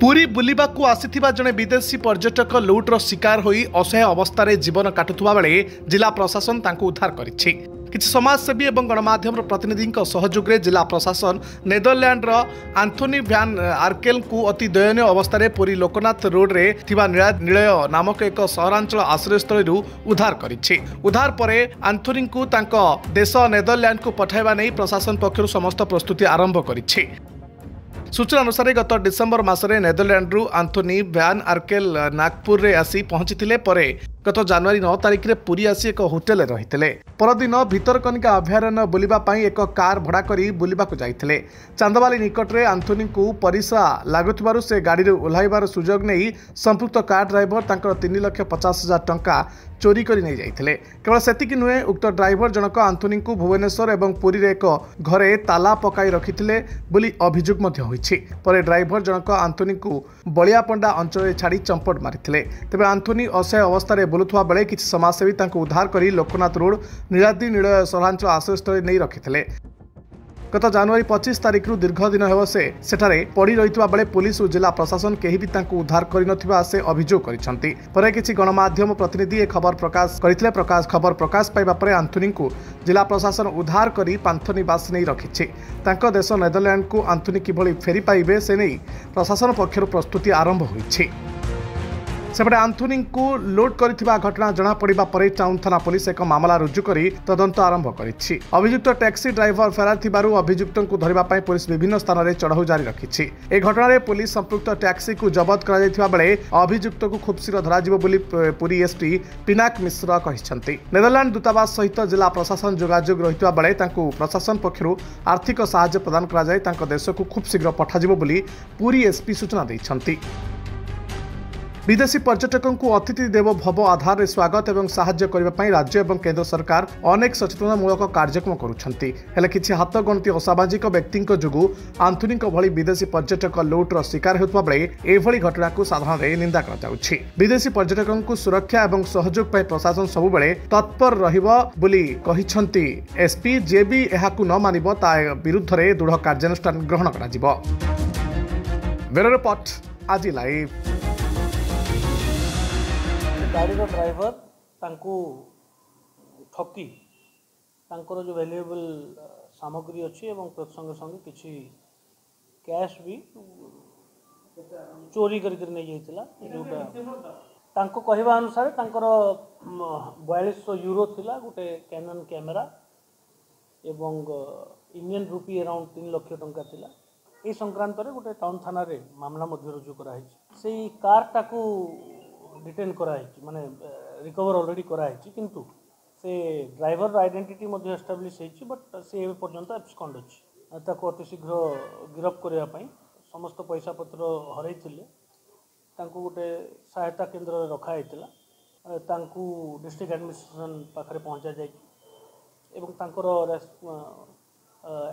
पुरी बुलिबाकू आसीथिबा जने विदेशी पर्यटक लुट्र शिकार होई असहाय अवस्था जीवन काटुवा बेले जिला प्रशासन तांको उद्धार करिछि। किछि समाजसेवी और गणमाध्यम प्रतिनिधि सहयोग में जिला प्रशासन नेदरलैंड आंथोनी भ्यान आर्केल को अति दयनीय अवस्था पुरी लोकनाथ रोड रे थिबा निलय नामक एक सहरांचल आश्रयस्थल उद्धार करिछि। उद्धार परे आंथोनी को तांको देश नेदरलैंड को पठाइबा नै प्रशासन पक्षरु समस्त प्रस्तुति आरंभ करिछि। सूचना अनुसार गत डिसेम्बर मासरे नेदरलैंड आंथोनी भ्यान आर्केल नागपुर रे आसी पहुंची परे गत जनवरी 9 तारिख में पुरी आसी एक होटेल रही परदिन भितरकनिका अभयारण्य बुलिबा पई एक कार भड़ा करी बुलिबाकू जाइथिले। चांदबाली निकट में आंथोनी को परिसा लागुथिबारु से गाड़ी ओह्लाइबार सुजोग नहीं संपुक्त कार ड्राइवर तांकर 3,50,000 टंका चोरी करी नहीं जाइथिले। केवल सेतिकी नुहे उक्त ड्राइवर जनक आंथोनी को भुवनेश्वर और पुरी रे एक घरे ताला पकाई रखिथिले बोली अभियोग मध्य होइछि। परे ड्राइवर जनक आंथोनी को बलियापंडा अंचल छाड़ी चंपट मारिथिले। तेबे आंथोनी असहाय अवस्था बुलुवा बेले किछि समाजसेवी तांको उद्धार करी लोकनाथ रोड नीलाद्री निलय सहरांचल आश्रयस्थल नहीं रखिथिले। गत जनवरी 25 तारिख दीर्घ दिन हेब से सेठारे पड़ी रहितबा बेले पुलिस और जिला प्रशासन केही भी तांको उद्धार करिनथिबा से अभियोग करिसंती। परे किछि गणमाध्यम प्रतिनिधि ए खबर प्रकाश करथिले। खबर प्रकाश पाइबा परे आंथोनी को जिला प्रशासन उद्धार करी पांथनिवास नहीं रखिछि। तांको देश नेदरलैंड को आंथोनी किभଳି फेरी पाइबे से नहीं प्रशासन पक्षर प्रस्तुति आरंभ होइछि। सेपटे आंथोनी को लोड करथिबा घटना जना पड़िबा परे टाउन थाना पुलिस एक मामला रुजु करी तदंत आरंभ करिछि। अभियुक्त टैक्सी ड्राइवर फेरार थिबारु अभियुक्त को धरिबा पई पुलिस विभिन्न स्थान रे चढ़ाऊ जारी रखिछि। ए घटना रे पुलिस संपृक्त टैक्सी को जब्त करा जायथिबा बेले अभियुक्त को खूब शीघ्र धरा जिवो बोली पुरी एसपी पिनाक मिश्र कहिसंती। नेदरलैंड दूतावास सहित जिला प्रशासन जोगाजोग रहितबा बेले तांको प्रशासन पक्षरु आर्थिक सहायता प्रदान करा जाय तांको देश को खूब शीघ्र पठा जिवो बोली पुरी एसपी सूचना दैछंती। विदेशी पर्यटकों को अतिथि देवो भव आधार रे स्वागत एवं साहाय्य करबा पई राज्य एवं केंद्र सरकार अनेक सचेतनामूलक कार्यक्रम करुछंती। हेले किछि हाथ गणती असामाजिक व्यक्तिंक जुगु आंथोनी भली विदेशी पर्यटक लुट्र शिकार हेतुवा बेले एभली घटना को साधारण रे निंदा करा जाउछि। विदेशी पर्यटकों को सुरक्षा एवं सहयोग पई प्रशासन सब बेले तत्पर रहिबो बोली कहिसंती एसपी। जे भी एहाकु न मानिबो ता विरुद्ध रे दृढ़ कार्यानुष्ठान ग्रहण करा जिवो। ब्यूरो रिपोर्ट आज लाइव। गाड़ी ड्राइवर तांको ठकी तांकर जो वैल्यूएबल सामग्री अच्छी एवं संगे संगे किसी कैश भी चोरी करके नहीं जाइतिला। जोटा तांको कहवा अनुसार तांकर 4200 यूरो थिला गोटे कैनन कैमेरा एवं इंडियन रुपी अराउंड 3 लाख टंका थिला। ए संक्रांत रे गोटे टाउन थाना रे मामला मध्य रुजु करा से कार टाकू डिटेन कराई माने रिकवर ऑलरेडी कराई किंतु से ड्राइवर आइडेंटिटी मध्य एस्टाब्लिश होइछि बट से पर्यंत एब्सकॉन्ड अछि। ताको अति शीघ्र गिरफ्त करिया पई समस्त पैसा पत्र हरैथिले तांको गोटे सहायता केंद्र रे रखा हैतिला। तांको डिस्ट्रिक्ट एडमिनिस्ट्रेशन पाखरे पहुंचा जाय एवं तांकर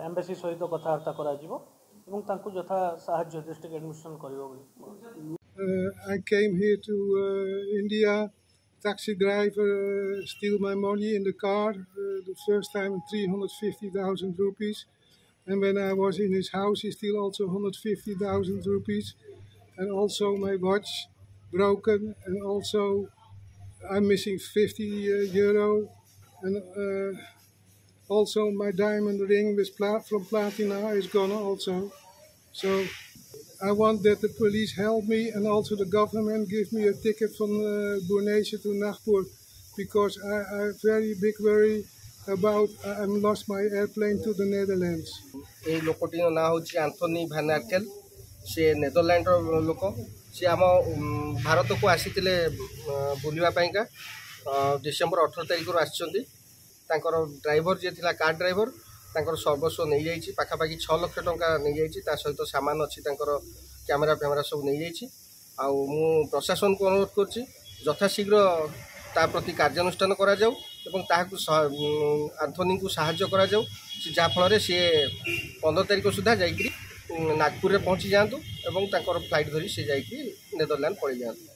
एम्बेसी सहित कथावार्ता करा जिवो एवं तांको यथा सहायता डिस्ट्रिक्ट एडमिनिस्ट्रेशन करिवो। I came here to India. Taxi driver steal my money in the car. The first time 350,000 rupees, and when I was in his house, he steal also 150,000 rupees, and also my watch broken, and also I'm missing 50 euro, and also my diamond ring with from platina is gone also. So I want that the police help me and also the government give me a ticket from Bhubaneswar to Nagpur because I very big worry about I lost my airplane to the Netherlands. ए लोकटी ना होची आंथोनी van आर्केल से Netherland लोक से आम भारत को आसीतिले बुलिबा Paika December 18 तारिख रु आछंती। तांकर ड्राइवर जे थिला कार ड्राइवर तांकर सर्वस्व नहीं जाइछि पाखापाखि 6 लाख टंका नहीं जाइछि ता सहित सामान अछि तांकर कैमेरा फैमेरा सब नहीं जाइछि। आ मु प्रशासन को अनुरोध करछि यथाशीघ्र ता प्रति कार्यानुष्ठान करा जाऊ एवं ताहाकु आंथोनी को सहायता करा जाऊ जहाँ फल सी 15 तारिख सुधा जाइकरी नागपुर रे पहुँची जातु एवं तांकर फ्लाइट धरी से जाइकरी नेदरलैंड पड़े जातु।